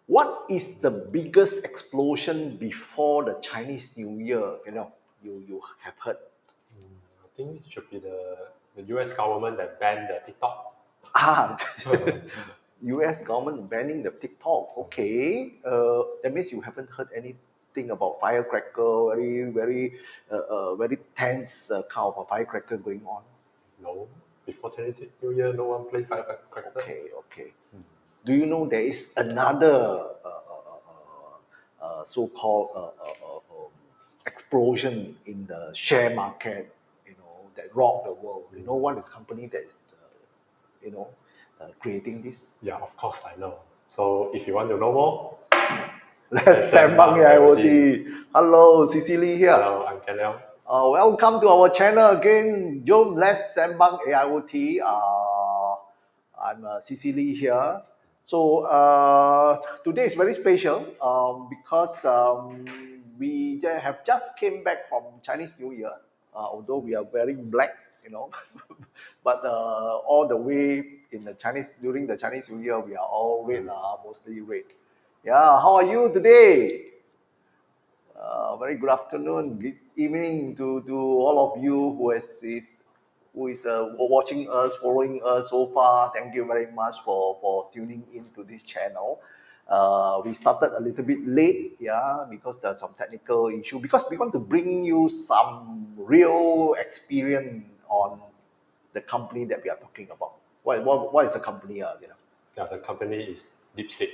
What is the biggest explosion before the Chinese New Year? You have heard. I think it should be the US government that banned the TikTok. US government banning the TikTok. Okay, that means you haven't heard anything about firecracker, very tense kind of a firecracker going on. No, before Chinese New Year, no one play firecracker. Okay. Do you know there is another so-called explosion in the share market? That rocked the world. You know what is company that is, creating this? Yeah, of course I know. So if you want to know more, Let's Sembang AIoT. Hello, Cecily here. Hello, I'm 𝐷𝐿𝐴. Welcome to our channel again. Jom, let's Sembang AIoT. I'm Cecily here. So today is very special because we have just came back from Chinese New Year. Although we are wearing black, but all the way during the Chinese New Year, we are all red, mostly red. Yeah, how are you today? Very good afternoon, good evening to all of you who is watching us, following us so far. Thank you very much for tuning into this channel. We started a little bit late, because there's some technical issue. Because we want to bring you some real experience on the company that we are talking about. What is the company? Yeah, the company is DeepSeek.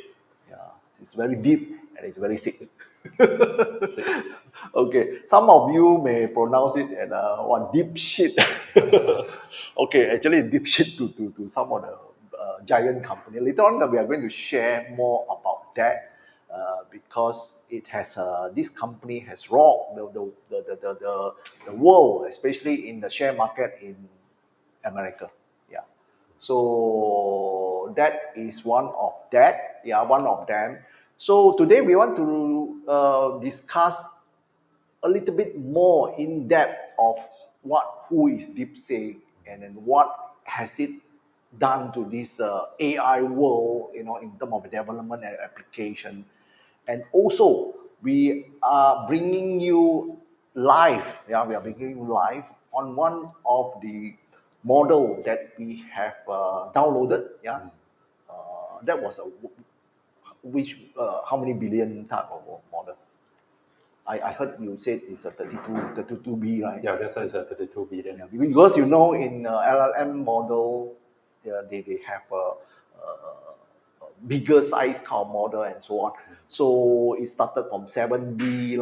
Yeah, it's very deep and it's very sick. Okay, some of you may pronounce it as deep shit. Okay, actually deep shit to some of the giant company. Later on, we are going to share more about that because it has this company has rocked the world, especially in the share market in America. Yeah, so that is one of that. Yeah, one of them. So today we want to discuss a little bit more in depth of who is DeepSeek and then what has it done to this AI world, in terms of development and application. And also we are bringing you live, we are bringing you live on one of the model that we have downloaded, that was how many billion type of model? I heard you said it's a 32B, right? Yeah, that's why it's a 32 billion. Yeah, because in LLM model, they have a bigger size kind of model and so on. So it started from 7B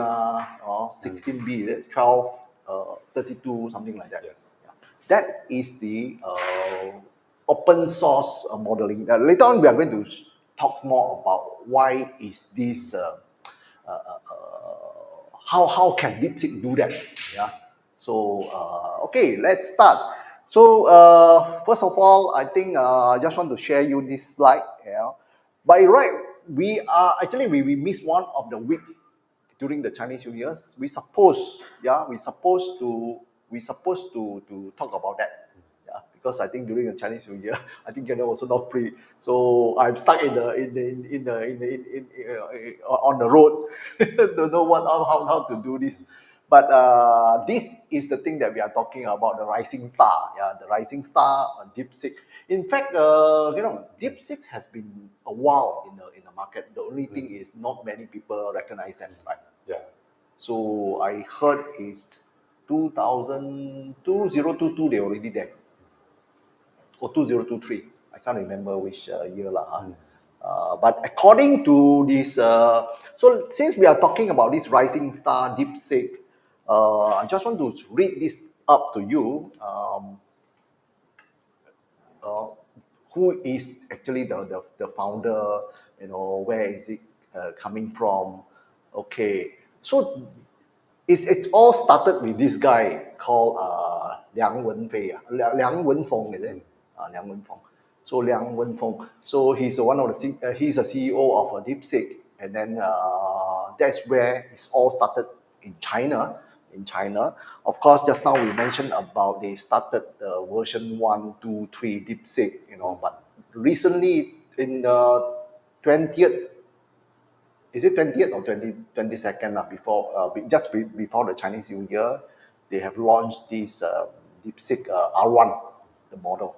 or 16B, that's 12, 32, something like that. Yes. Yeah. That is the open source modeling. Later on, we are going to talk more about why is this. How can DeepSeek do that? Yeah. So okay, let's start. So first of all, I think I just want to share you this slide. Yeah. By right, we missed one of the week during the Chinese New Year. We supposed to talk about that. Yeah, because I think during the Chinese New Year, I think you're also not free. So I'm stuck on the road. Don't know how to do this. But this is the thing that we are talking about, the rising star. Yeah, the rising star on DeepSeek. In fact, DeepSeek has been a while in the market. The only thing is not many people recognize them, right? Yeah. So I heard it's 2022 they already there. Or 2023. I can't remember which year. But according to this, so since we are talking about this rising star DeepSeek, I just want to read this up to you. Who is actually the founder? Where is it coming from? Okay, so it all started with this guy called Liang Wenfei, Liang Wenfeng, is it? Liang Wenfeng. So Liang Wenfeng. So he's one of the he's a CEO of DeepSeek, and then that's where it's all started in China. Of course, just now we mentioned about they started the version 1, 2, 3 DeepSeek, but recently in the 20th is it 20th or 22nd before before the Chinese New Year, they have launched this DeepSeek R1, the model.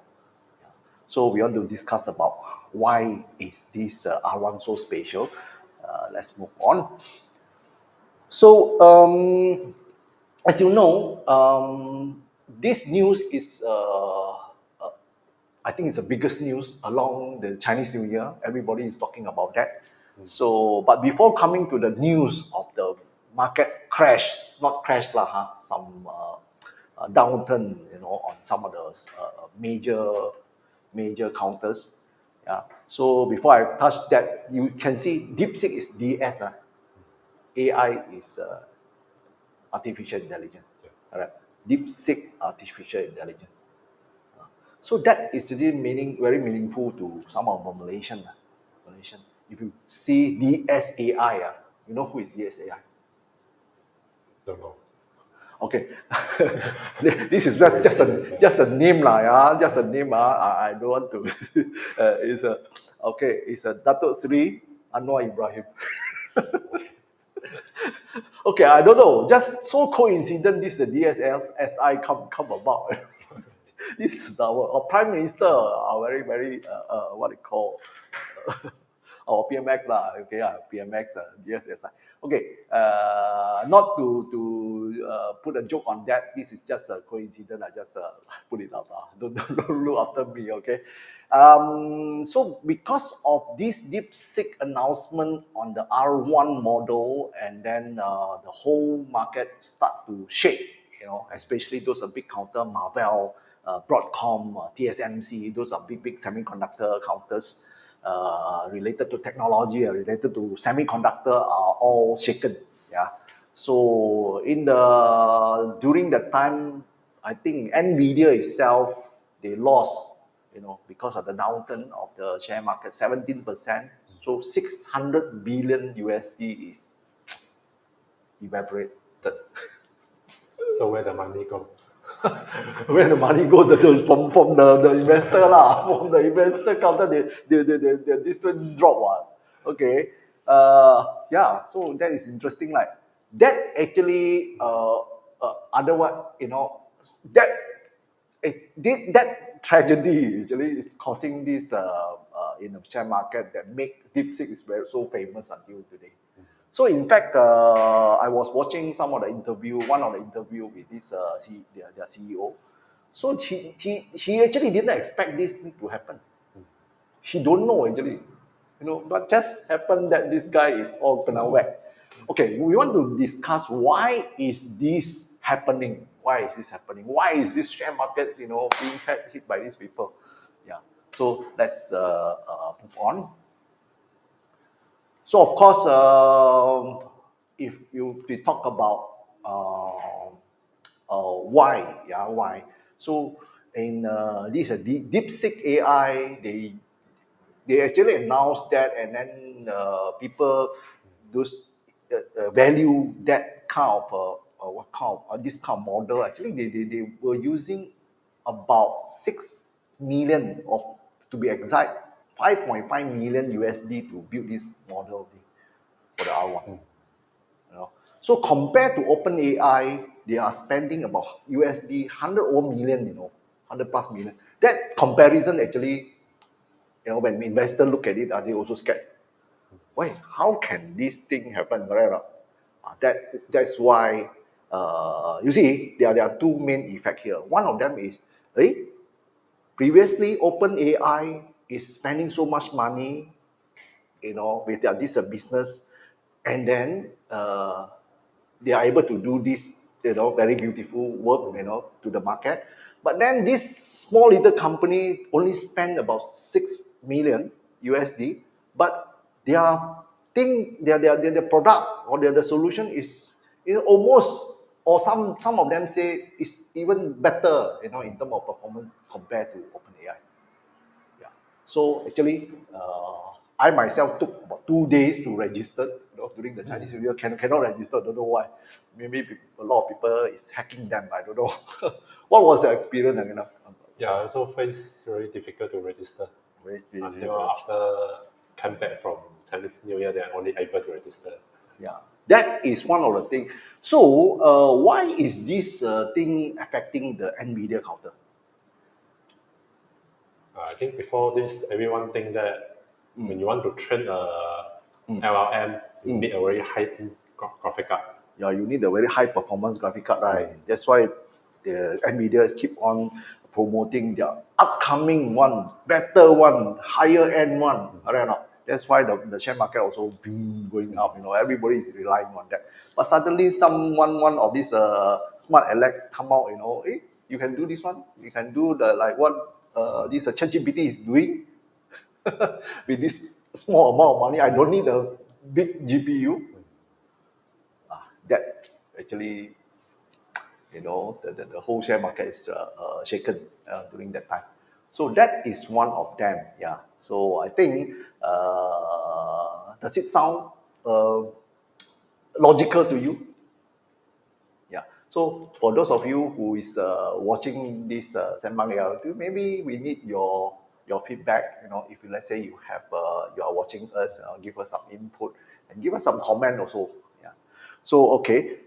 So we want to discuss about why is this R1 so special. Let's move on. So as you know, this news is I think it's the biggest news along the Chinese New Year. Everybody is talking about that. So, but before coming to the news of the market crash, not crash lah, some downturn, on some of the major counters. Yeah. So before I touch that, you can see DeepSeek is DS. AI is artificial intelligence. All right. DeepSeek artificial intelligence. So that is really very meaningful to some of the Malaysian. If you see DSAI, you know who is DSAI? Don't know. Okay, this is just a name lah, yeah, just a name. I don't want to. It's a Datuk Sri Anwar Ibrahim. Okay, I don't know. Just so coincident, this the DSSI come about. This is our Prime Minister, our very what they call our PMX lah. Okay, PMX, DSSI. Okay, not to put a joke on that. This is just a coincidence. I just put it up. Don't look after me. Okay. So because of this DeepSeek announcement on the R1 model, and then the whole market start to shake. Especially those are big counter, Marvell, Broadcom, TSMC. Those are big semiconductor counters. Related to technology, related to semiconductor are all shaken. Yeah. So during the time, I think Nvidia itself, they lost, because of the downturn of the share market, 17%. So 600 billion USD is evaporated. So where the money go? Where the money go? From the investor lah, from the investor counter, the distance drop. Okay. Yeah. So that is interesting. Like that actually, otherwise, that tragedy actually is causing this in the share market that make DeepSeek is so famous until today. So in fact, I was watching one of the interview with this their CEO. So he actually didn't expect this thing to happen. He don't know actually, but just happened that this guy is all kena whack. Okay, we want to discuss why is this happening? Why is this happening? Why is this share market, being hit by these people? Yeah. So let's move on. So of course, if we talk about why? So in this DeepSeek AI, they actually announced that, and then people value that kind of this kind of model. Actually, they were using about 6 million, of to be exact, 5.5 million USD to build this model for the R1. So compared to OpenAI, they are spending about USD 100 million, 100 plus million. That comparison actually, when investors look at it, they also scared. Why? How can this thing happen? Right? That's why, you see, there are two main effects here. One of them is, previously OpenAI is spending so much money, with this business, and then they are able to do this, very beautiful work, to the market. But then this small little company only spend about 6 million USD, but their product or their solution is, almost, or some of them say is even better, in terms of performance compared to OpenAI. Yeah. So actually, I myself took about 2 days to register, during the Chinese New Year. Cannot register, don't know why. Maybe a lot of people is hacking them, I don't know. What was your experience? Yeah, I also face very difficult to register Very until after came back from Chinese New Year, they're only able to register. Yeah, that is one of the things. So, why is this thing affecting the NVIDIA counter? I think before this, everyone think that when you want to train a LLM, you need a very high-end graphic card. Yeah, you need a very high performance graphic card, right? That's why the NVIDIA keep on promoting their upcoming one, better one, higher end one. Right or not? That's why the share market also been going up. Everybody is relying on that. But suddenly, one of these smart elect come out. You can do this one. You can do the like what this ChatGPT is doing with this small amount of money. I don't need a big GPU. That actually, the whole share market is shaken during that time. So that is one of them. Yeah. So I think, does it sound logical to you? Yeah. So for those of you who is watching this Sembang AIoT, maybe we need your feedback. If let's say you are watching us, give us some input and give us some comment also. Yeah. So okay,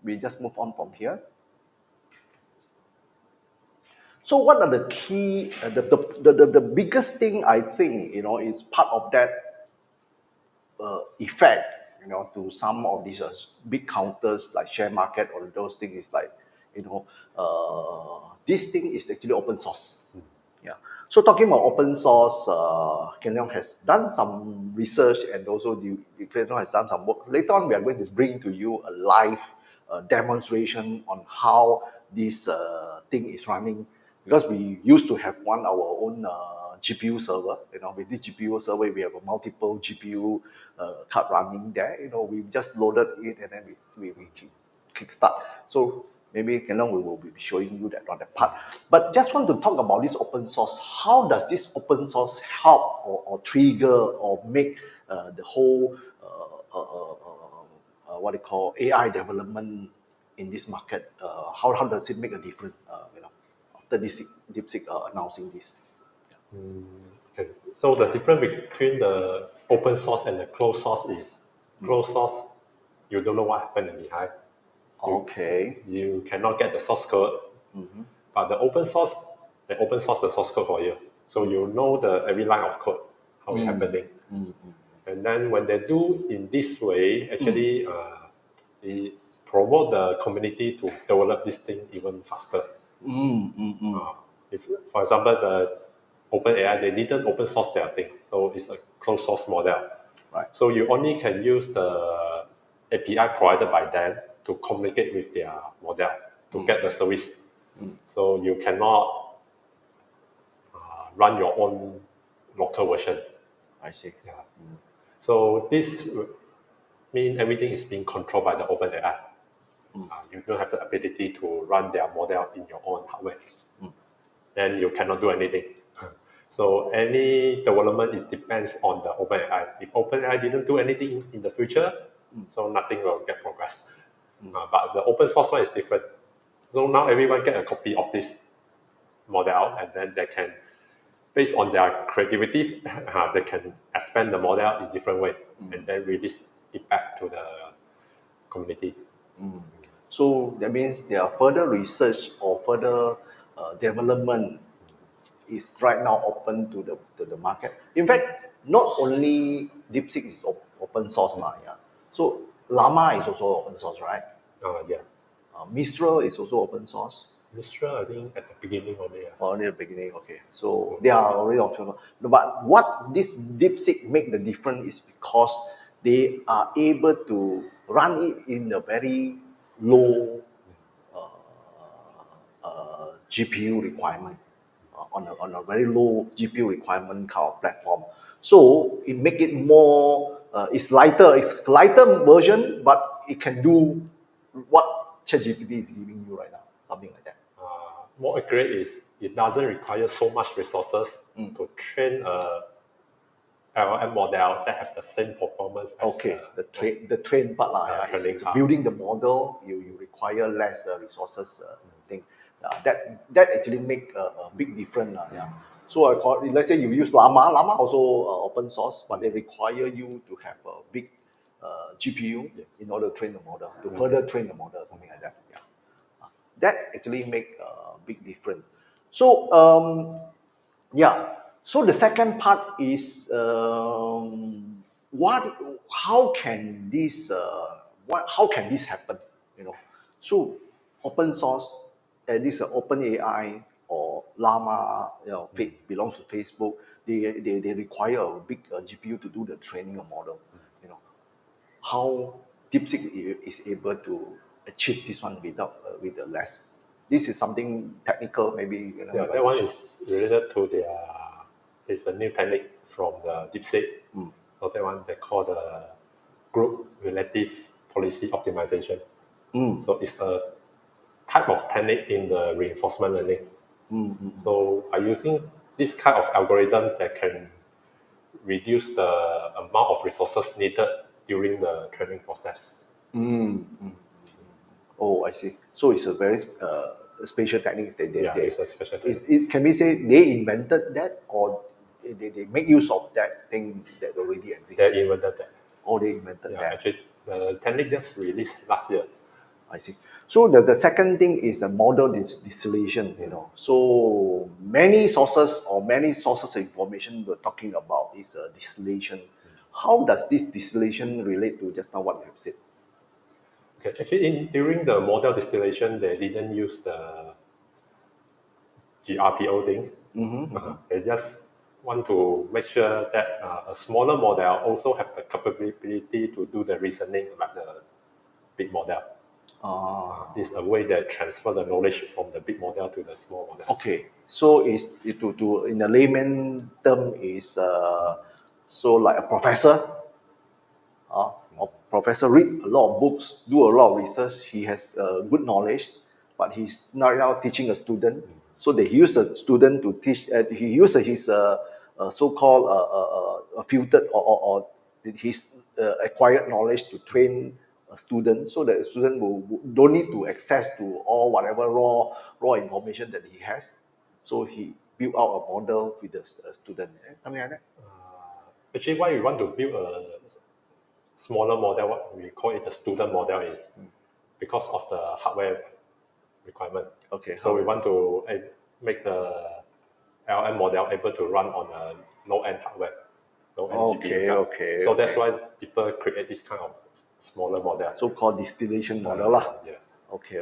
we just move on from here. So what are the key, the biggest thing I think, is part of that effect, to some of these big counters like share market or those things is like, this thing is actually open source. Yeah. So talking about open source, 𝐓𝐸𝐷𝐿 has done some research and also 𝐓𝐸𝐷𝐿 has done some work. Later on, we are going to bring to you a live demonstration on how this thing is running, because we used to have our own GPU server. With this GPU server, we have a multiple GPU card running there. We just loaded it and then we kickstart. So maybe 𝐓𝐸𝐷𝐿 will be showing you that on that part. But just want to talk about this open source. How does this open source help or trigger or make the whole what they call AI development in this market? How does it make a difference? After DeepSeek announcing this. Okay. So the difference between the open source and the closed source is closed source, you don't know what happened behind. You cannot get the source code. But the open source, they open source the source code for you. So you know every line of code, how it's happening. And then when they do in this way, actually, they promote the community to develop this thing even faster. If, for example, the OpenAI, they didn't open source their thing. So it's a closed source model. Right. So you only can use the API provided by them to communicate with their model to get the service. So you cannot run your own local version. I see. Yeah. So this means everything is being controlled by the OpenAI. You don't have the ability to run their model in your own hardware. Then you cannot do anything. So any development, it depends on the OpenAI. If OpenAI didn't do anything in the future, so nothing will get progress. But the open source one is different. So now everyone get a copy of this model, and then they can, based on their creativity, they can expand the model in different way, and then release it back to the community. So that means there are further research or further development is right now open to the market. In fact, not only DeepSeek is open source now, yeah. So Llama is also open source, right? Yeah. Mistral is also open source. Mistral, I think at the beginning only. Only at the beginning, okay. So they are already optional. But what this DeepSeek make the difference is because they are able to run it in a very low GPU requirement, on a very low GPU requirement kind of platform. So it make it more, it's lighter version, but it can do what ChatGPT is giving you right now, something like that. More accurate is it doesn't require so much resources to train a LLM model that have the same performance as the train part is building the model. You require less resources thing. That actually make a big difference. Yeah. So let's say you use Llama. Llama also open source, but they require you to have a big GPU in order to train the model, to further train the model, something like that. Yeah, that actually make a big difference. So yeah. So the second part is how can this how can this happen? You know, so open source, at least open AI or Llama, belongs to Facebook. They require a big GPU to do the training of model. You know, how DeepSeek is able to achieve this one with the less. This is something technical, maybe. Yeah, that one is related to it's a new technique from the DeepSeek. So that one they call the group relative policy optimization. So it's a type of technique in the reinforcement learning. So by using this kind of algorithm that can reduce the amount of resources needed during the training process. Oh, I see. So it's a very special technique. It's a special technique. Can we say they invented that, or they make use of that thing that already exists? They invented that. Oh, they invented that. Actually, the technique just released last year. I see. So the second thing is the model distillation. So many sources of information we're talking about is distillation. How does this distillation relate to just now what you have said? Okay, actually, during the model distillation, they didn't use the GRPO thing. They just want to make sure that a smaller model also have the capability to do the reasoning like the big model. It's a way that transfer the knowledge from the big model to the small model. Okay, so is to in a layman term is so like a professor. A professor read a lot of books, do a lot of research. He has good knowledge, but he's now teaching a student. So they use a student to teach. He uses his so-called filtered or his acquired knowledge to train a student, so that the student don't need to access to all whatever raw information that he has. So he built out a model with the student, something like that. Actually, why we want to build a smaller model, what we call it a student model, is because of the hardware requirement. Okay. So we want to make the LM model able to run on a low-end hardware, low-end GPU. Okay. So that's why people create this kind of smaller model. So-called distillation model lah. Yes. Okay.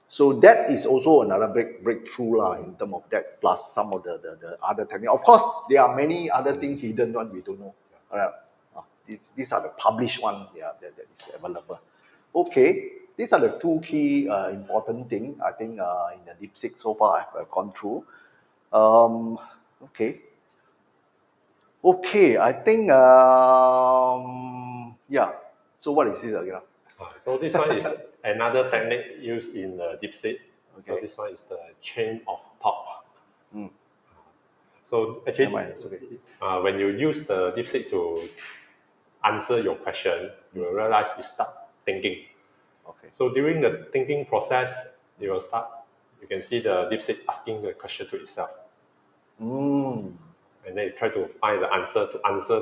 So that is also another breakthrough in terms of that, plus some of the other techniques. Of course, there are many other things hidden one we don't know. All right. These are the published ones that is available. Okay, these are the two key important things I think in the DeepSeek so far I've gone through. Okay, I think yeah. So what is this again? So this one is another technique used in DeepSeek. Okay. So this one is the chain of thought. So actually, when you use the DeepSeek to answer your question, you will realize you start thinking. Okay. So during the thinking process, you can see the DeepSeek asking the question to itself. And then you try to find the answer to answer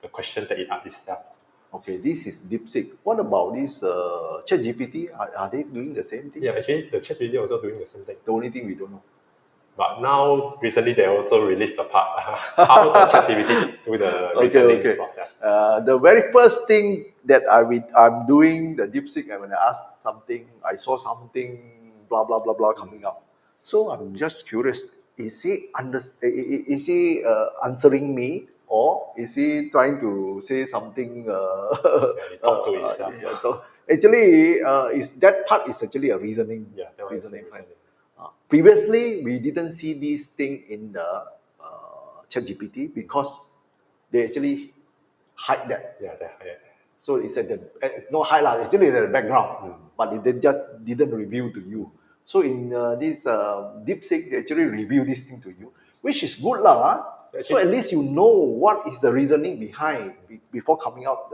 the question that it asked itself. Okay, this is DeepSeek. What about this ChatGPT? Are they doing the same thing? Yeah, actually, the ChatGPT also doing the same thing. The only thing we don't know. But now, recently, they also released the part how the ChatGPT do the reasoning process. The very first thing that I'm doing the DeepSeek, and when I ask something, I saw something, blah blah blah blah coming up. So I'm just curious: is he answering me, or is he trying to say something? He talk to himself. Actually, is that part is actually a reasoning. Yeah, that one reasoning. is reasoning. Previously, we didn't see this thing in the ChatGPT because they actually hide that. Yeah, they hide. So it's at the no highlight. It's still in the background, but they just didn't reveal to you. So in this DeepSeek, they actually reveal this thing to you, which is good lah. So at least you know what is the reasoning behind before coming out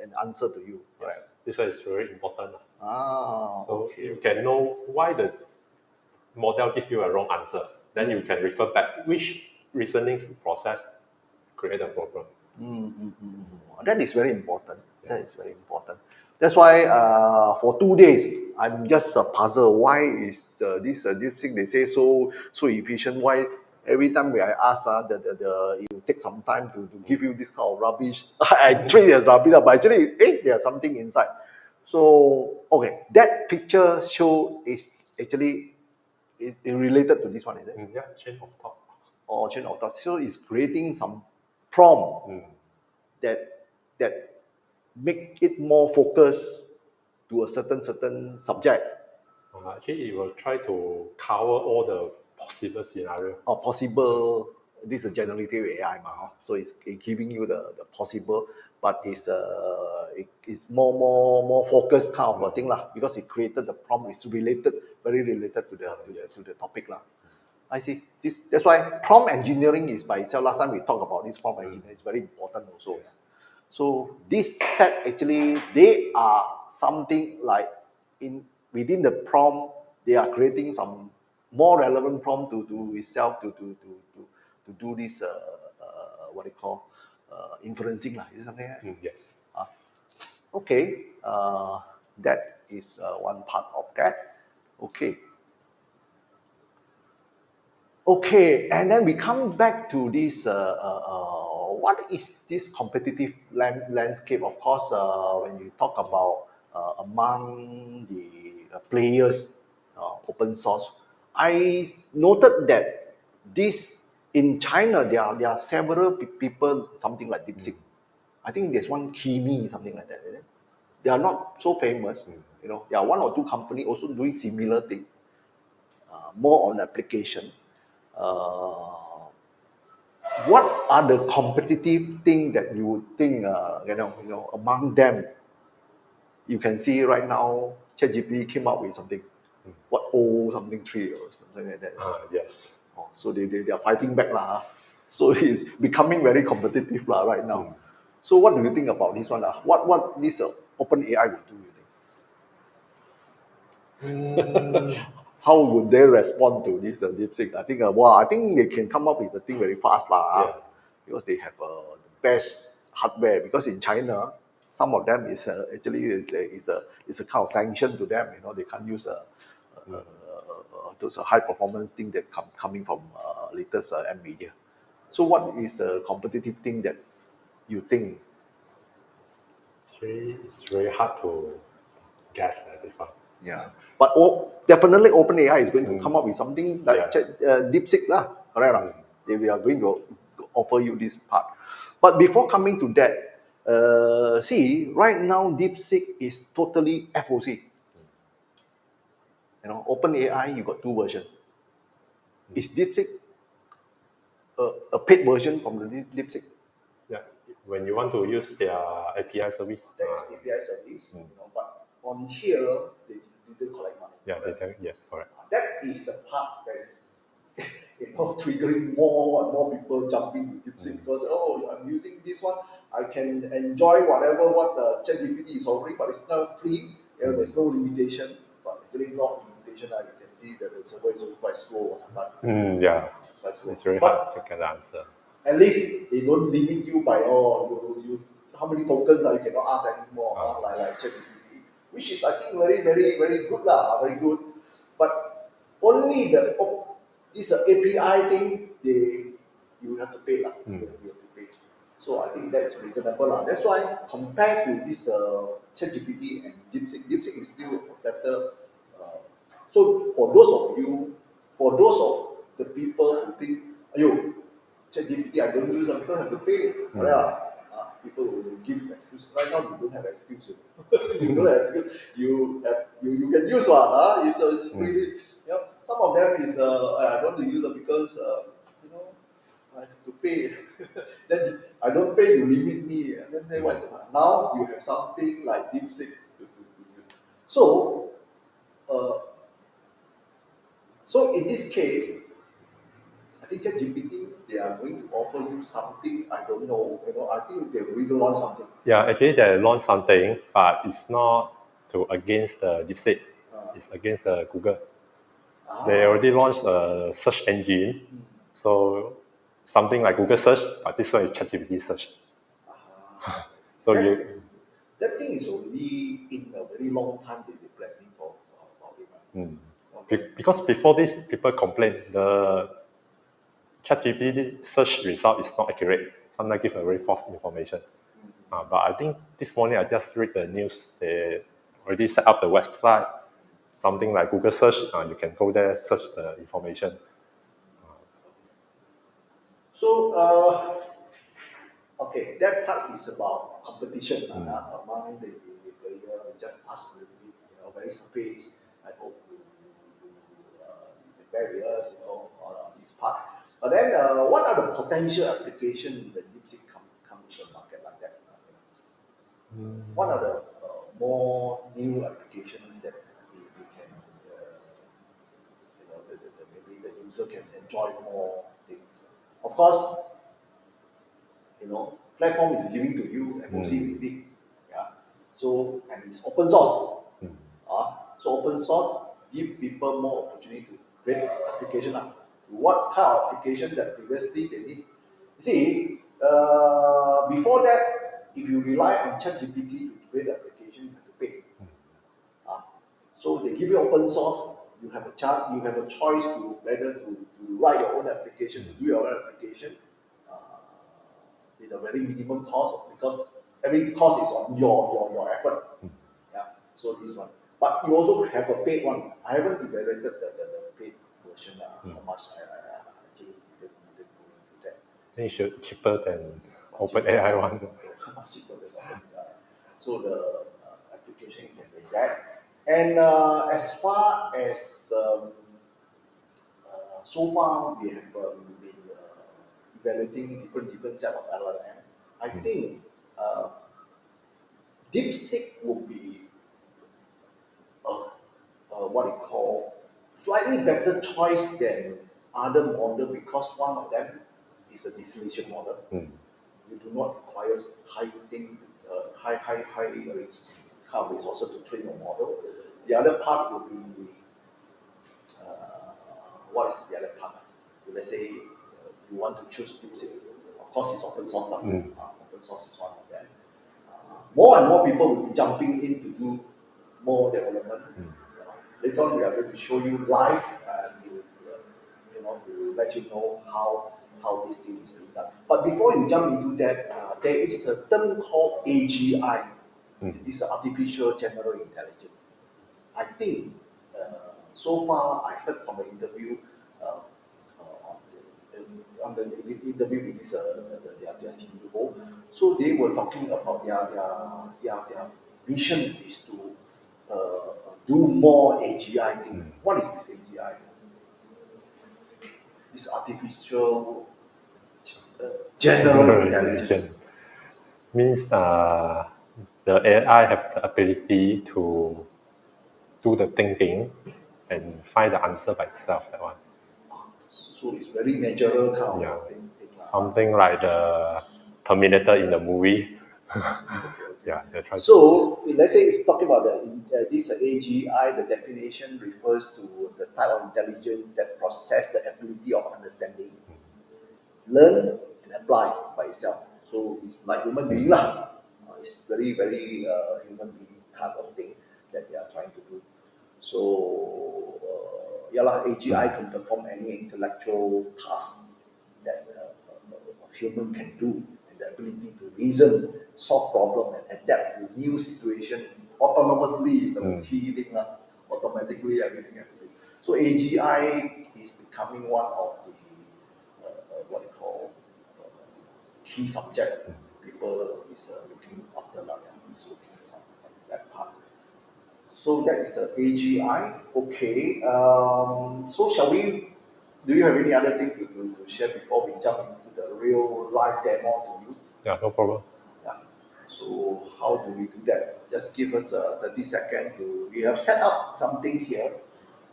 an answer to you. Yes. Right? This one is very important. So you can know why the model gives you a wrong answer. then you can refer back which reasoning process create a problem. That is very important. That is very important. That's why for 2 days, I'm just puzzled. Why is this DeepSeek, they say so efficient? Why every time I ask, it will take some time to give you this kind of rubbish. I treat it as rubbish, but actually, there's something inside. So, okay, that picture show is actually is related to this one, is it? Yeah, chain of thought. Or chain of thought. So it's creating some prompt that make it more focused to a certain subject Actually, it will try to cover all the possible scenario. or possible. This is generative AI, so it's giving you the possible, but it's more focused kind of a thing lah, because it created the prompt. It's very related to the topic lah. I see. That's why prompt engineering is by itself. Last time we talked about this prompt engineering. It's very important also. So this set actually, they are something like within the prompt, they are creating some more relevant prompt to itself to do this what they call inferencing lah. Is it something like that? Yes. Okay. That is one part of that. Okay. Okay, and then we come back to this. What is this competitive landscape? Of course, when you talk about among the players, open source, I noted that this in China there are several people, something like DeepSeek. I think there's one 𝐓𝐸𝐻𝐵, something like that. Is it? They are not so famous. There are one or two companies also doing similar thing, more on application. What are the competitive thing that you would think among them? You can see right now ChatGPT came up with something, what something 3 or something like that. Yes. So they are fighting back lah. So it's becoming very competitive lah right now. So what do you think about this one lah? What this OpenAI will do? You think? How would they respond to this DeepSeek? I think I think they can come up with the thing very fast lah, because they have the best hardware. Because in China, some of them is actually is a kind of sanction to them. They can't use those high performance thing that's coming from latest NVIDIA. So what is the competitive thing that you think? It's very hard to guess at this one. Yeah, but definitely OpenAI is going to come up with something like DeepSeek lah, correct? They are going to offer you this part. But before coming to that, see, right now DeepSeek is totally FOC. OpenAI, you got two versions. Is DeepSeek a paid version from the DeepSeek? Yeah, when you want to use their API service. That's API service, but on here they didn't collect money. Yeah, yes, correct. That is the part that is triggering more and more people jumping to DeepSeek because I'm using this one, I can enjoy whatever what the ChatGPT is offering, but it's not free. There's no limitation, but actually not limitation. You can see that the server is also quite slow or something. Yeah, it's quite slow. It's very hard to get the answer. At least they don't limit you by you how many tokens you cannot ask anymore, like ChatGPT, which is I think very very very good lah, very good. But only this API thing you have to pay lah. You have to pay. So I think that's reasonable lah. That's why compared to this ChatGPT and DeepSeek is still better. So for those of the people who think, ChatGPT I don't use because I have to pay. People will give excuse. Right now you don't have excuse. You don't have excuse. You can use one. It's really. Some of them is I don't want to use it because I have to pay. Then I don't pay, you limit me. And then what's now you have something like DeepSeek to use. So so in this case, I think ChatGPT, they are going to offer you something, I don't know, I think they will launch something. Yeah, actually they launched something, but it's not against the DeepSeek. It's against Google. They already launched a search engine. So something like Google search, but this one is ChatGPT search. So that thing is already in a very long time they've been planning for it. Because before this, people complain the ChatGPT search result is not accurate. Sometimes give a very false information. But I think this morning I just read the news. They already set up the website, something like Google search. You can go there, search the information. So, okay, that part is about competition among the player. Just ask a little bit, very surface. I hope the barriers, on this part. But then, what are the potential applications that DeepSeek come to the market like that? What are the more new applications that we can, maybe the user can enjoy more things? Of course, platform is giving to you FOC big, yeah. So and it's open source. So open source give people more opportunity to create application. What kind of application that previously they need? You see, before that, if you rely on ChatGPT to create application, you have to pay. So they give you open source. You have a chance. You have a choice to whether to write your own application, to do your own application. With a very minimum cost because every cost is on your effort. Yeah. So this one. But you also have a paid one. I haven't evaluated the paid version. How much I actually didn't go into that. I think it's cheaper than OpenAI one. Much cheaper than OpenAI. So the application can be that. And as far as so far we have been evaluating different set of LLM. I think DeepSeek will be what you call slightly better choice than other model because one of them is a distillation model. You do not require high kind of resources to train your model. The other part will be what is the other part? Let's say you want to choose DeepSeek. Of course, it's open source. Open source is one of them. More and more people will be jumping in to do more development. Later on, we are going to show you live and to let you know how this thing is being done. But before you jump into that, there is a term called AGI. It's artificial general intelligence. I think so far I heard from the interview on the interview with this their CEO. So they were talking about their mission is to do more AGI thing. What is this AGI? It's artificial general intelligence. Means the AI have the ability to do the thinking and find the answer by itself. That one. So it's very natural kind of thing. Something like the Terminator in the movie. So let's say if talking about this AGI, the definition refers to the type of intelligence that process the ability of understanding, learn and apply by itself. So it's like human being lah. It's very human being type of thing that they are trying to do. So AGI can perform any intellectual task that a human can do, and the ability to reason, solve problem, and adapt to new situation autonomously is a key thing. Automatically, everything has to do. So AGI is becoming one of the what you call key subject people is looking after, is looking at that part. So that is AGI. Okay. So shall we? Do you have any other thing to share before we jump into the real live demo to you? Yeah, no problem. Yeah. So how do we do that? Just give us 30 seconds to. We have set up something here,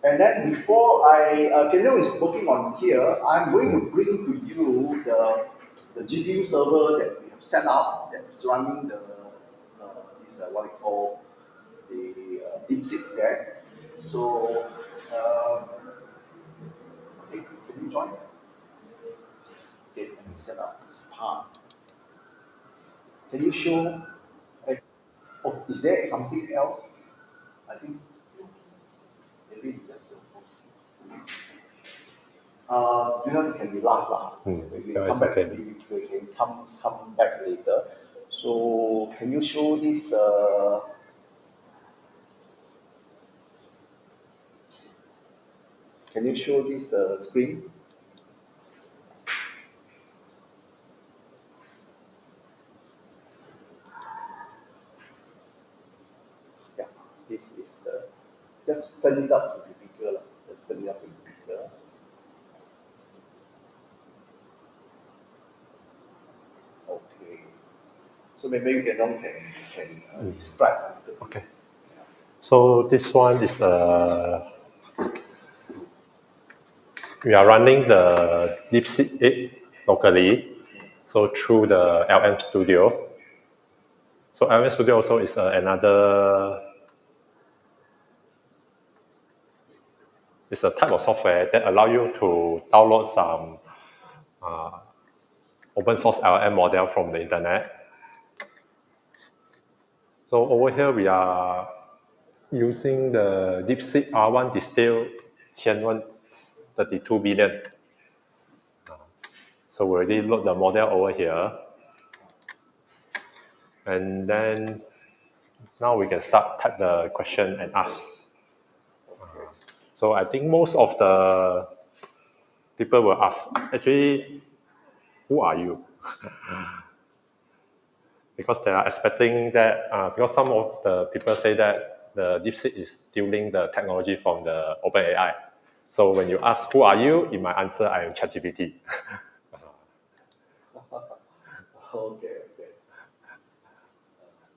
and then before Kenyo is working on here, I'm going to bring to you the GPU server that we have set up that is running this what we call the DeepSeek there. So join. Okay, let me set up this part. Can you show? Oh, is there something else? I think maybe just. This one can be last lah. We that come is back. okay. We can come back later. So can you show this? Can you show this screen? Yeah, this is the. Just turn it up to be bigger lah. Just turn it up to be bigger. Okay. So maybe you can describe. Okay. So this one is we are running the DeepSeek 8 locally, so through the LM Studio. So LM Studio also is it's a type of software that allow you to download some open source LM model from the internet. So over here we are using the DeepSeek R1 distilled 𝐓𝐶𝐚𝐫𝐲 32 billion. So we already load the model over here. And then now we can start type the question and ask. So I think most of the people will ask, actually, who are you? Because they are expecting that, because some of the people say that the DeepSeek is stealing the technology from the OpenAI. So when you ask, who are you? In my answer, I am ChatGPT. Okay.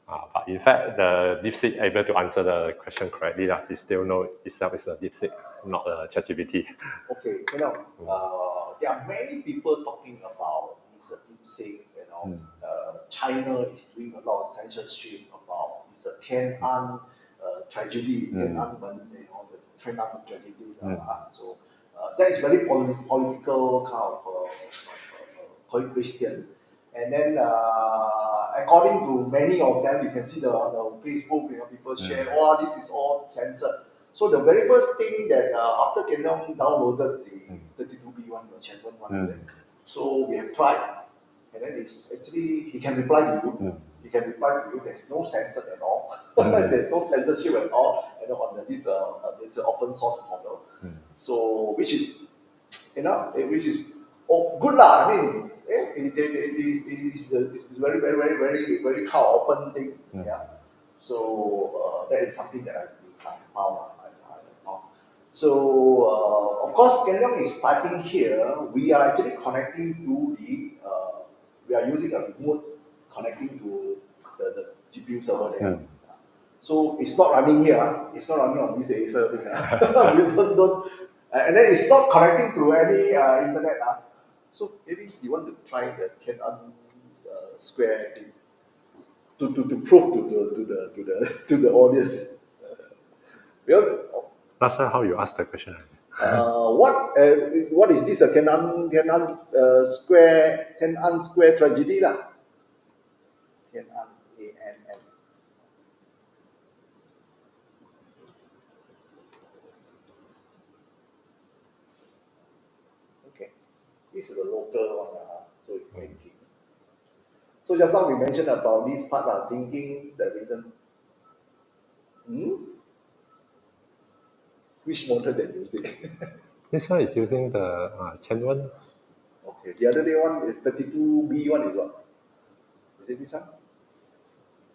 But in fact, the DeepSeek able to answer the question correctly. It still know itself is a DeepSeek, not a ChatGPT. Okay, there are many people talking about this DeepSeek. China is doing a lot of censorship about this Tian'an tragedy, Tian'an, the Tian'an tragedy. So that is very political kind of Christian. And then, according to many of them, you can see on the Facebook, people share, oh, this is all censored. So the very first thing that after Ken Leong downloaded the 32B one, the Sembang one, so we have tried, and then it's actually he can reply to you. He can reply to you. There's no censor at all. There's no censorship at all. On this open source model. So which is good lah. I mean, it's very very kind of open thing. Yeah. So that is something that I found. So of course, Ken Leong is typing here. We are actually connecting to we are using a remote connecting to the GPU server there. So it's not running here. It's not running on this Acer thing. We don't. And then it's not connecting to any internet. So maybe you want to try the Tian'an square thing to prove to the audience. Because Last time, how you asked the question? what is this Tian'an square tragedy lah? Tian'an ANN. Okay, this is the local one. So it's thinking. So just now we mentioned about this part thinking the reason. Which model they're using? This one is using the 𝐶𝐚𝐫𝐲. Okay, the other day one is 32B one is what? Is it this one?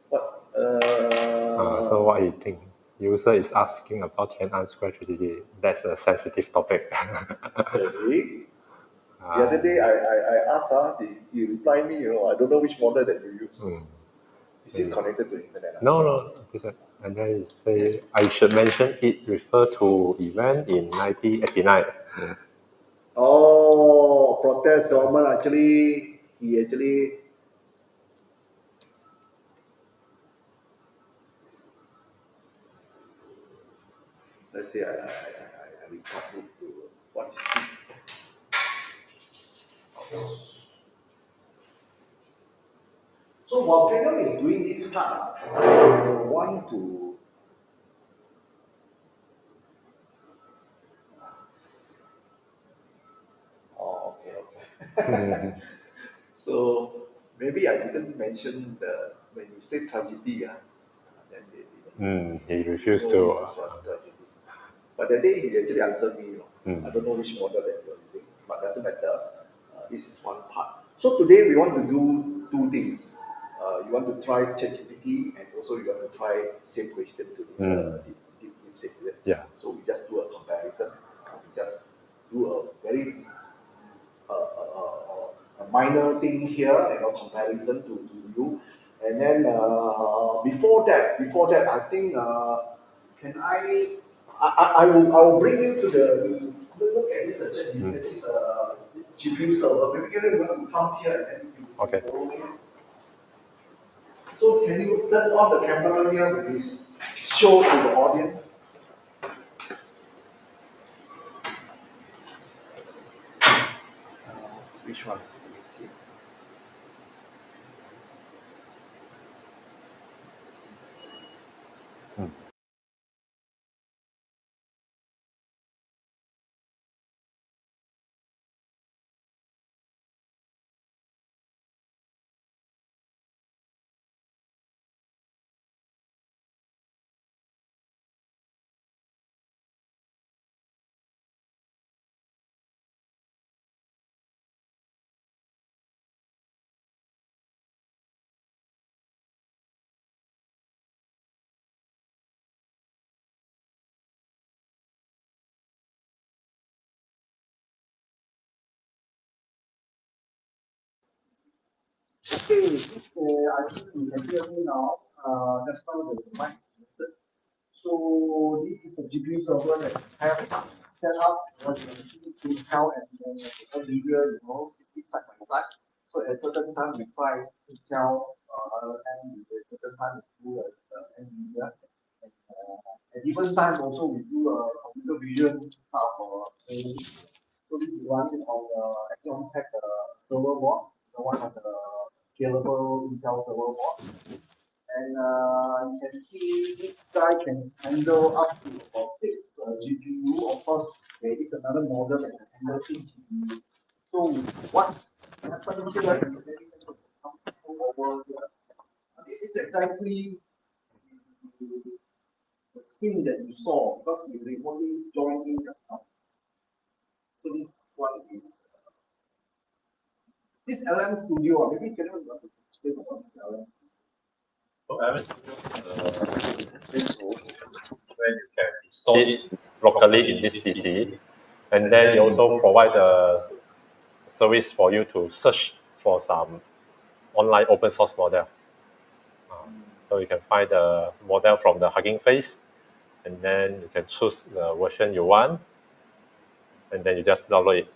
What? So what you think? User is asking about Tian'an square tragedy. That's a sensitive topic. Okay. The other day I asked, he replied me, I don't know which model that you use. Is this connected to internet? No. And then it say, I should mention it referred to event in 1989. Oh, protest government he actually. Let's say I report it to what is this? So while Canon is doing this part, I want to. Oh, okay. So maybe I didn't mention when you say tragedy, then they didn't. He refused No, to. this is not tragedy. But that day he actually answered me. I don't know which model that you're using, but doesn't matter. This is one part. So today we want to do two things. You want to try ChatGPT and also you want to try same question to this DeepSeek. Yeah. So we just do a comparison. We just do a very a minor thing here, comparison to you. And then before that, I think can I will bring you to the look at this GPU server. Maybe you want to come here and then you Okay. follow me. So can you turn on the camera here, please show to the audience? Which one? Let me see. Okay, I think you can hear me now. That's now the mic is muted. So this is the GPU server that I have set up. What you actually to tell and NVIDIA, sit side by side. So at certain time we try to tell and at certain time we do NVIDIA. And, at different time also we do a computer vision type of thing. So this is running on actually on tech server board, one of the scalable Intel server board. And you can see this guy can handle up to about 6 GPU. Of course, there is another model that can handle 8 GPU. So what happens here is that over here. This is exactly the screen that you saw because we remotely joined in just now. So this one is this LM Studio. Maybe can you explain about this LM? So I where you can install it locally in this PC, and then you also provide a service for you to search for some online open source model. So you can find the model from the Hugging Face, and then you can choose the version you want, and then you just download it,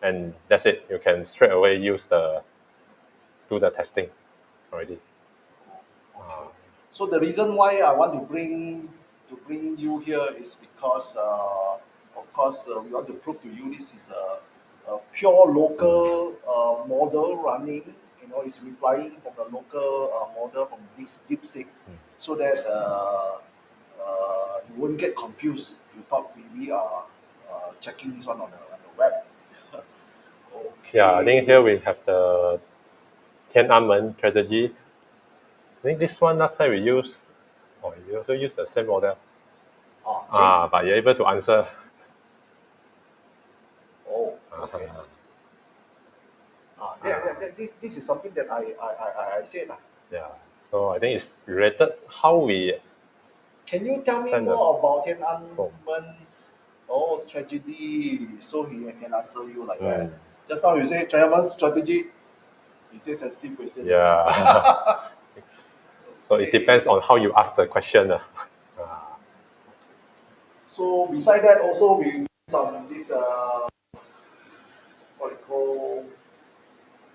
and that's it. You can straight away do the testing already. So the reason why I want to bring you here is because, of course, we want to prove to you this is a pure local model running. It's replying from the local model from this DeepSeek, so that you won't get confused. You thought we are checking this one on the web. Okay. Yeah, I think here we have the 天安门 strategy. I think this one last time we used, you also use the same model. But you're able to answer. Oh, okay. This is something that I said. Yeah, so I think it's related how we. Can you tell me more about Tiananmen's strategy so he can answer you like that? Just now you say Tiananmen's strategy. He says sensitive question. Yeah. So it depends on how you ask the question. So beside that also we some this what you call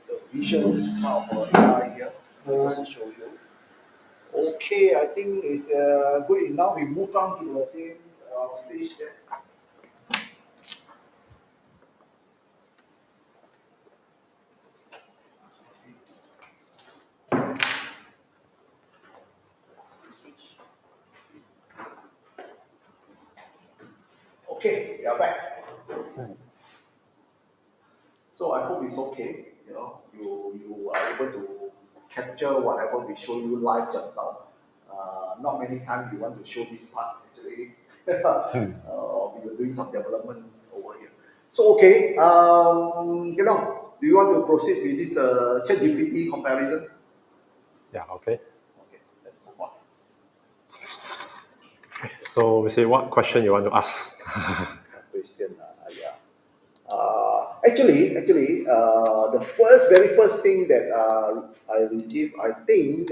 the vision kind of AI here. Just to show you. Okay, I think it's good enough. We move on to the same stage there. Okay, we are back. So I hope it's okay. You are able to capture whatever we show you live just now. Not many times we want to show this part actually. We were doing some development over here. So okay, do you want to proceed with this ChatGPT comparison? Yeah, okay. Okay, let's move on. So we say what question you want to ask? Question, yeah. Actually, the very first thing that I received, I think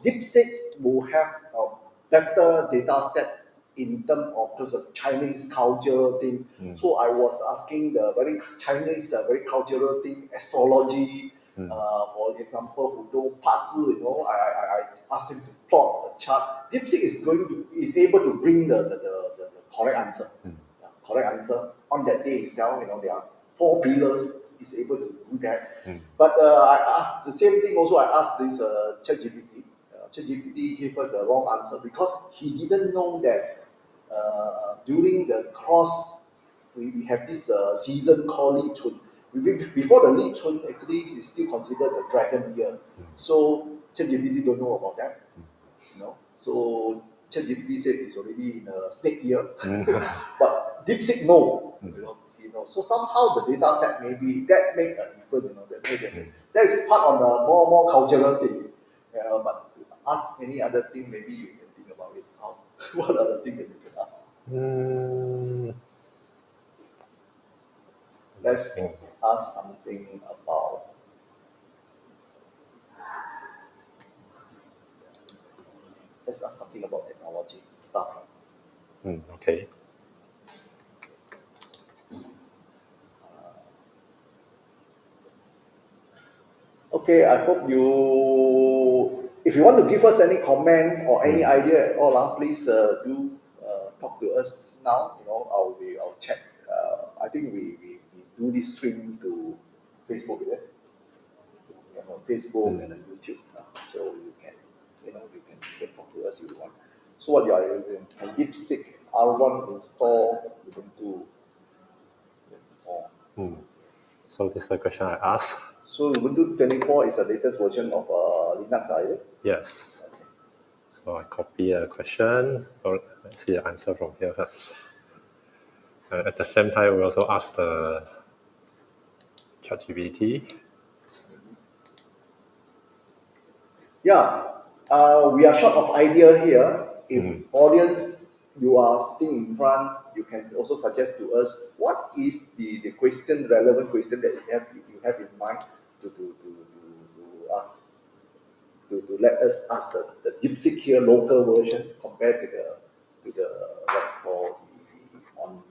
DeepSeek will have a better data set in terms of those Chinese cultural thing. So I was asking the very Chinese, very cultural thing, astrology. For example, who do 八字, I asked him to plot a chart. DeepSeek is able to bring the correct answer. Correct answer on that day itself. There are 4 pillars is able to do that. But I asked the same thing also. I asked this ChatGPT. ChatGPT gave us a wrong answer because he didn't know that during the cross we have this season called Li Chun. Before the Li Chun actually is still considered the dragon year. So ChatGPT don't know about that. So ChatGPT said it's already in a snake year, but DeepSeek know, he knows. So somehow the data set maybe that make a difference, that is part of the more cultural thing. But to ask any other thing, maybe you can think about it. What other thing that you can ask? Let's ask something about. Let's ask something about technology stuff. Okay. Okay, I hope if you want to give us any comment or any idea at all, please do talk to us now. I'll check. I think we do this stream to Facebook, is it? Facebook and then YouTube. So you can talk to us if you want. So what you are using? Can DeepSeek R1 install Ubuntu? So this is the question I asked. So Ubuntu 24 is the latest version of Linux, is it? Yes. Okay. So I copy a question. So let's see the answer from here first. And at the same time, we also ask the ChatGPT. Yeah, we are short of idea here. If audience, you are sitting in front, you can also suggest to us what is the relevant question that you have in mind to ask, to let us ask the DeepSeek here local version compared to the what called on.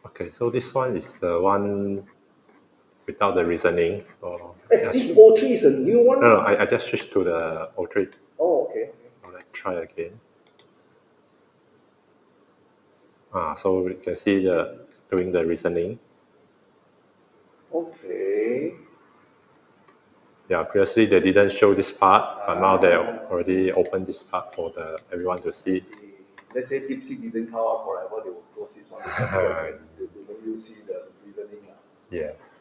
Okay, so this one is the one without the reasoning. So This O3 is a new one? No, I just switched to the O3. Oh, okay. So let's try again. So you can see doing the reasoning. Okay. Yeah, previously they didn't show this part, but now they already opened this part for everyone to see. Let's say DeepSeek didn't come out forever, they will close this one. They let you see the reasoning. Yes.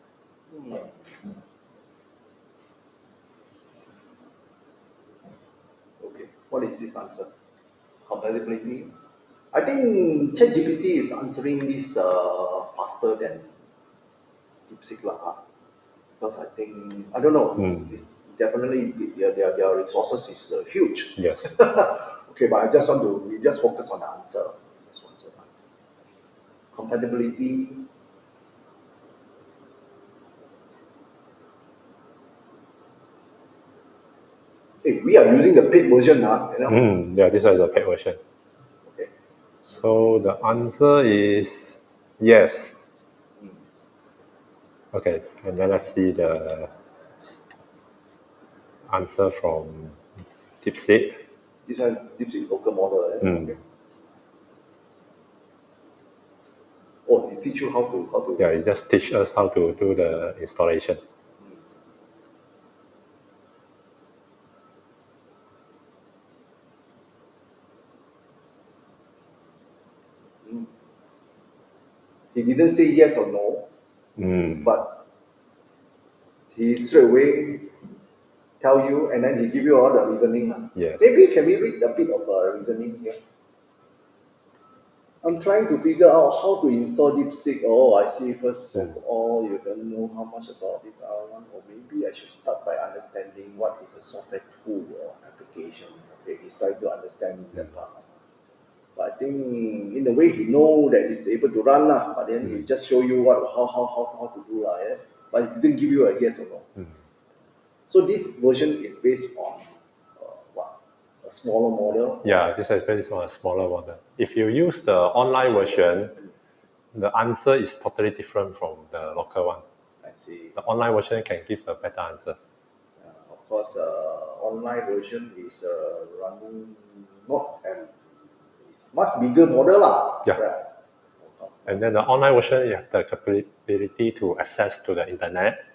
Okay, what is this answer? Compatibility? I think ChatGPT is answering this faster than DeepSeek because I think, I don't know, it's definitely their resources is huge. Yes. Okay, but we just focus on the answer. Compatibility. We are using the paid version now. Yeah, this is the paid version. Okay. So the answer is yes. Okay, and then let's see the answer from DeepSeek. This one DeepSeek local model. Okay. Oh, it teach you how to. Yeah, it just teach us how to do the installation. he didn't say yes or no, but he straight away tell you, and then he give you all the reasoning. Yes. Maybe can we read a bit of reasoning here? I'm trying to figure out how to install DeepSeek. Oh, I see. First of all, you don't know how much about this R1, or maybe I should start by understanding what is a software tool or application. Okay, he's trying to understand that part. But I think in a way he know that he's able to run lah. But then he just show you how to do lah. Yeah? But he didn't give you a yes or no. So this version is based on what? A smaller model? Yeah, this is based on a smaller model. If you use the online version, the answer is totally different from the local one. I see. The online version can give a better answer. Of course, online version is running not it's much bigger model lah. Yeah. And then the online version, you have the capability to access to the internet.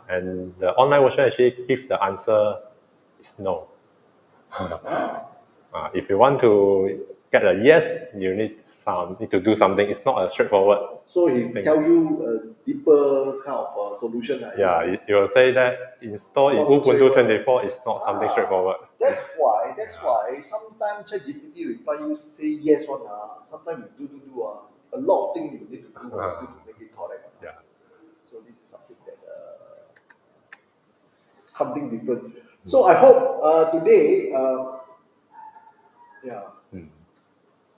And the online version actually gives the answer is no. If you want to get a yes, you need to do something. It's not a straightforward. So he tell you a deeper kind of solution. Yeah, it will say that install in Ubuntu 24 is not something straightforward. That's why sometimes ChatGPT reply you say yes one. Sometimes you do a lot of things you need to do to make it correct. Yeah. So this is something that something different. So I hope today,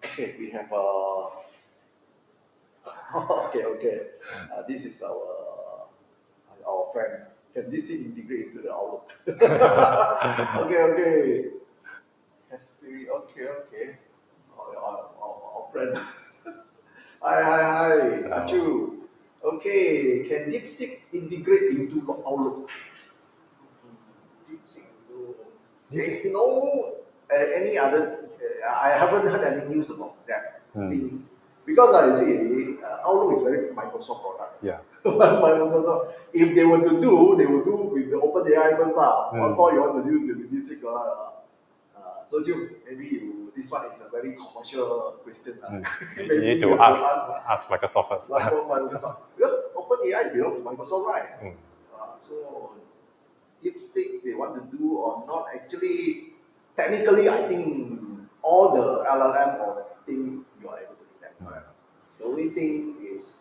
okay, we have okay. This is our friend. Can this integrate into the Outlook? okay. Okay. Our friend. Hi. Achu. Okay, can DeepSeek integrate into Outlook? DeepSeek. There is no any other. I haven't heard any news about that. Because I see Outlook is very Microsoft product. Yeah. Microsoft. If they were to do, they will do with the OpenAI first lah. What more you want to use the DeepSeek so maybe this one is a very commercial question. You need to ask Microsoft first. Microsoft. Because OpenAI belongs to Microsoft, right? So DeepSeek they want to do or not, actually, technically I think all the LLM or thing you are able to do that. The only thing is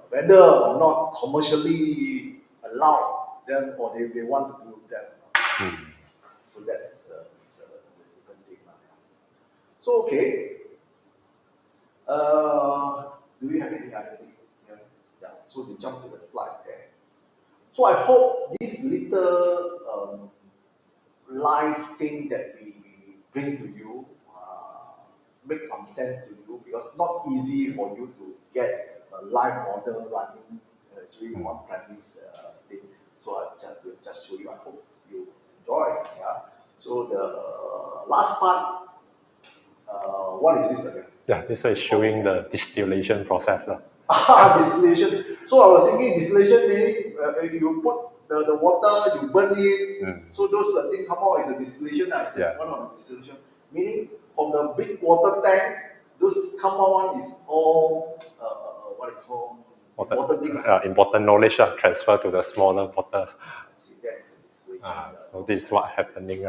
whether or not commercially allowed them or they want to do that. So that is a different thing. So okay. Do we have any other thing? Yeah. So we jump to the slide there. So I hope this little live thing that we bring to you make some sense to you, because not easy for you to get a live model running actually on premise thing. So I will just show you. I hope you enjoy. Yeah. So the last part, what is this again? Yeah, this one is showing the distillation process. Distillation. So I was thinking distillation meaning you put the water, you burn it, so those things come out as a distillation. I said one of the distillation. Meaning from the big water tank, those come out one is all what I call important knowledge transfer to the smaller water. See, that is distillation. So this is what happening.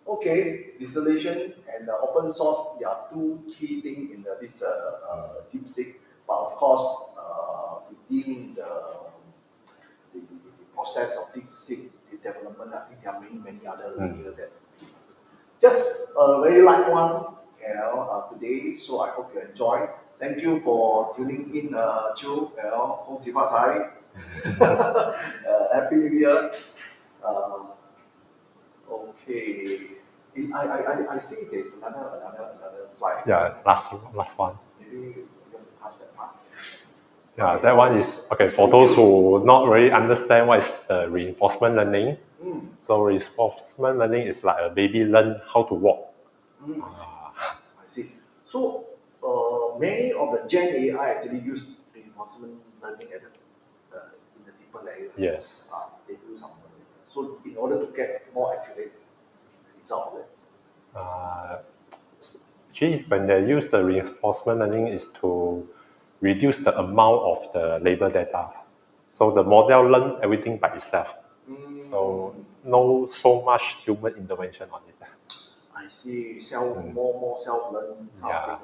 Okay, distillation and open source, there are two key things in this DeepSeek. But of course, within the process of DeepSeek, the development, I think there are many other layers that just a very light one, today. So I hope you enjoy. Thank you for tuning in, Chu. 恭喜发财. Happy New Year. Okay. I see there's another slide. Yeah, last one. Maybe you can pass that part. Yeah, that one is okay for those who not really understand what is reinforcement learning. So reinforcement learning is like a baby learn how to walk. I see. So many of the Gen AI actually use reinforcement learning at in the deeper layer. Yes. They do some. So in order to get more accurate result. Actually, when they use the reinforcement learning is to reduce the amount of the label data. So the model learn everything by itself. So no so much human intervention on it. I see. More self-learn Yeah.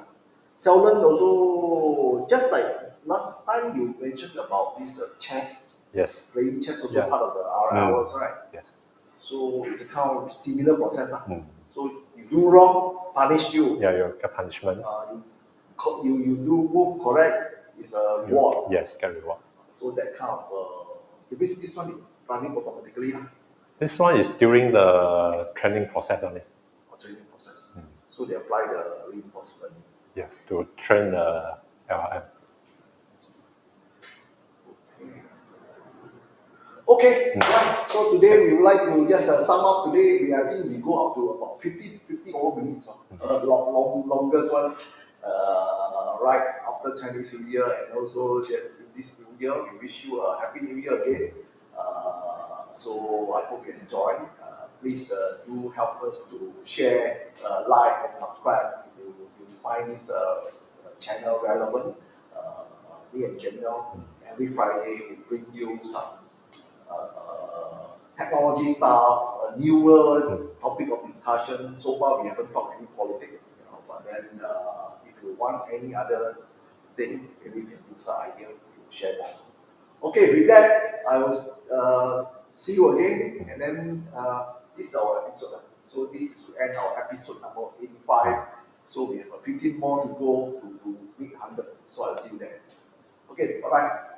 Self-learn also, just like last time you mentioned about this chess, Yes. playing chess also Yeah. part of the hours, right? Yes. So it's a kind of similar process. So you do wrong, punish you. Yeah, you get punishment. You do move correct, it's a reward. Yes, get reward. So that kind of, basically this one is running automatically. This one is during the training process only. Training process. So they apply the reinforcement. Yes, to train the LLM. Okay, right. So today we would like to just sum up. Today I think we go up to about 50 over minutes. Longest one. Right after Chinese New Year, and also just in this New Year, we wish you a happy New Year again. So I hope you enjoy. Please do help us to share, like, and subscribe if you find this channel relevant. Me and General, every Friday we bring you some technology stuff, a newer topic of discussion. So far, we haven't talked any politics, but then if you want any other thing, maybe we can do some idea to share more. Okay, with that, I will see you again, and then this is our episode. So this is to end our episode number 85. So we have 15 more to go to meet 100. So I'll see you there. Okay, bye bye.